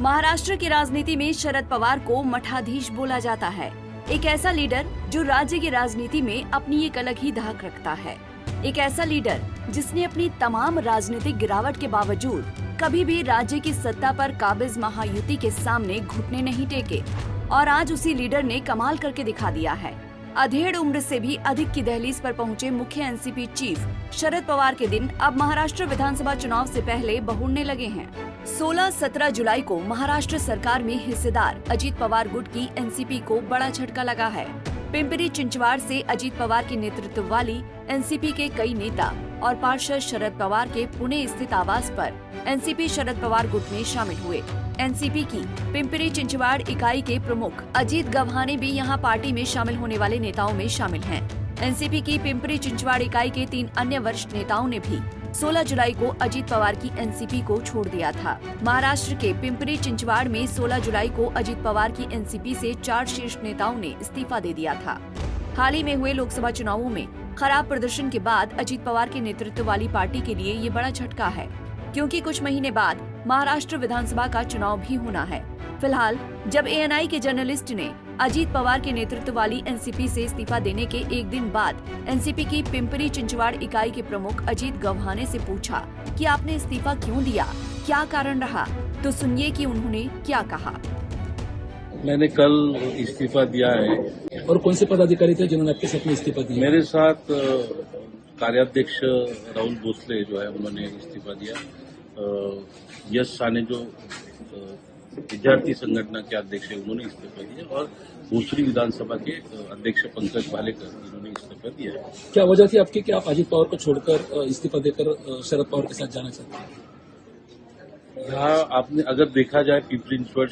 महाराष्ट्र की राजनीति में शरद पवार को मठाधीश बोला जाता है। एक ऐसा लीडर जो राज्य की राजनीति में अपनी एक अलग ही धाक रखता है। एक ऐसा लीडर जिसने अपनी तमाम राजनीतिक गिरावट के बावजूद कभी भी राज्य की सत्ता पर काबिज महायुति के सामने घुटने नहीं टेके और आज उसी लीडर ने कमाल करके दिखा दिया है। अधेड़ उम्र से भी अधिक की दहलीज पर पहुंचे मुख्य एनसीपी चीफ शरद पवार के दिन अब महाराष्ट्र विधानसभा चुनाव से पहले बहुड़ने लगे हैं। 16-17 जुलाई को महाराष्ट्र सरकार में हिस्सेदार अजीत पवार गुट की एनसीपी को बड़ा झटका लगा है। पिंपरी चिंचवाड़ से अजीत पवार के नेतृत्व वाली एनसीपी के कई नेता और पार्षद शरद पवार के पुणे स्थित आवास पर एनसीपी शरद पवार गुट में शामिल हुए। एनसीपी की पिंपरी चिंचवाड़ इकाई के प्रमुख अजीत गव्हाणे भी यहां पार्टी में शामिल होने वाले नेताओं में शामिल हैं। एनसीपी की पिंपरी चिंचवाड़ इकाई के 3 अन्य वरिष्ठ नेताओं ने भी 16 जुलाई को अजीत पवार की एनसीपी को छोड़ दिया था। महाराष्ट्र के पिंपरी चिंचवाड़ में 16 जुलाई को अजीत पवार की एनसीपी से 4 शीर्ष नेताओं ने इस्तीफा दे दिया था। हाल ही में हुए लोकसभा चुनावों में खराब प्रदर्शन के बाद अजीत पवार के नेतृत्व वाली पार्टी के लिए ये बड़ा झटका है, क्योंकि कुछ महीने बाद महाराष्ट्र विधानसभा का चुनाव भी होना है। फिलहाल जब एएनआई के जर्नलिस्ट ने अजीत पवार के नेतृत्व वाली एनसीपी से इस्तीफा देने के एक दिन बाद एनसीपी की पिंपरी चिंचवाड़ इकाई के प्रमुख अजीत गव्हाणे से पूछा कि आपने इस्तीफा क्यों दिया, क्या कारण रहा, तो सुनिए कि उन्होंने क्या कहा। मैंने कल इस्तीफा दिया है। और कौन से पदाधिकारी थे जिन्होंने आपके साथ में इस्तीफा दिया? मेरे साथ कार्याध्यक्ष राहुल भोसले जो है उन्होंने इस्तीफा दिया। यश साने जो विद्यार्थी संगठन के अध्यक्ष है उन्होंने इस्तीफा दिया और दूसरी विधानसभा के अध्यक्ष पंकज भालेकर इन्होंने इस्तीफा दिया है। क्या वजह थी आपकी कि आप अजीत पवार को छोड़कर इस्तीफा देकर शरद पवार के साथ जाना चाहते हैं? यहाँ आपने अगर देखा जाए पिंपरी चिंचवड़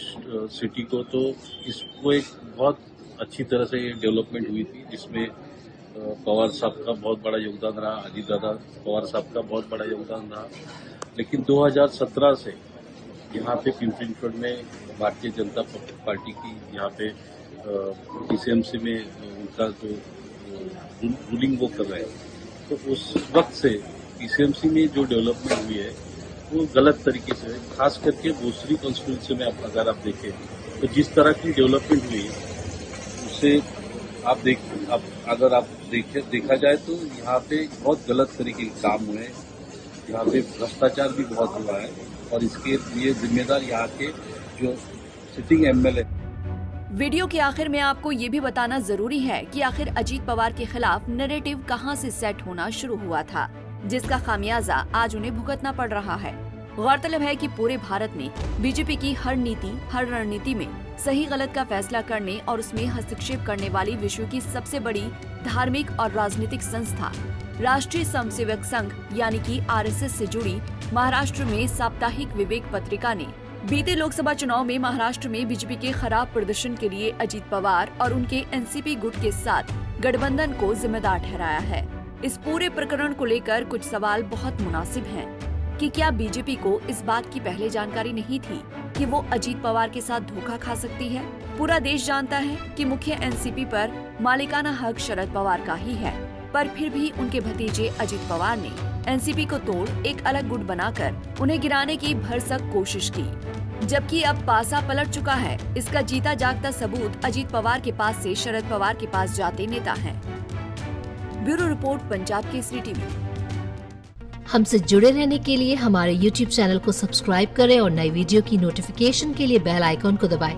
सिटी को, तो इसको एक बहुत अच्छी तरह से डेवलपमेंट हुई थी, जिसमें पवार साहब का बहुत बड़ा योगदान रहा, अजीत दादा पवार साहब का बहुत बड़ा योगदान रहा। लेकिन 2017 से यहाँ पे पिंपरी चिंचवड़ में भारतीय जनता पार्टी की यहाँ पे पीसीएमसी में उनका जो रूलिंग वो कर रहे हैं, तो उस वक्त से पीसीएमसी में जो डेवलपमेंट हुई है वो गलत तरीके से, खास करके दूसरी कॉन्स्टिट्यूंसी में अगर आप देखें तो जिस तरह की डेवलपमेंट हुई उससे अगर देखा जाए तो यहाँ पे बहुत गलत तरीके के काम हुए हैं। यहाँ पे भ्रष्टाचार भी बहुत हुआ है और इसके लिए जिम्मेदार यहाँ के जो सिटिंग एमएलए। वीडियो के आखिर में आपको ये भी बताना जरूरी है कि आखिर अजीत पवार के खिलाफ नैरेटिव कहां से सेट होना शुरू हुआ था, जिसका खामियाजा आज उन्हें भुगतना पड़ रहा है। गौरतलब है कि पूरे भारत में बीजेपी की हर नीति, हर रणनीति में सही गलत का फैसला करने और उसमें हस्तक्षेप करने वाली विश्व की सबसे बड़ी धार्मिक और राजनीतिक संस्था राष्ट्रीय स्वयंसेवक संघ यानी कि आरएसएस से जुड़ी महाराष्ट्र में साप्ताहिक विवेक पत्रिका ने बीते लोकसभा चुनाव में महाराष्ट्र में बीजेपी के खराब प्रदर्शन के लिए अजीत पवार और उनके एनसीपी गुट के साथ गठबंधन को जिम्मेदार ठहराया है। इस पूरे प्रकरण को लेकर कुछ सवाल बहुत मुनासिब हैं कि क्या बीजेपी को इस बात की पहले जानकारी नहीं थी कि वो अजीत पवार के साथ धोखा खा सकती है। पूरा देश जानता है कि मुख्य एनसीपी पर मालिकाना हक शरद पवार का ही है, पर फिर भी उनके भतीजे अजीत पवार ने एनसीपी को तोड़ एक अलग गुट बनाकर उन्हें गिराने की भरसक कोशिश की, जबकि अब पासा पलट चुका है। इसका जीता जागता सबूत अजीत पवार के पास से शरद पवार के पास जाते नेता हैं। Bureau report, Punjab Kesari TV. हमसे जुड़े रहने के लिए हमारे YouTube चैनल को सब्सक्राइब करें और नई वीडियो की नोटिफिकेशन के लिए बेल आइकॉन को दबाएं।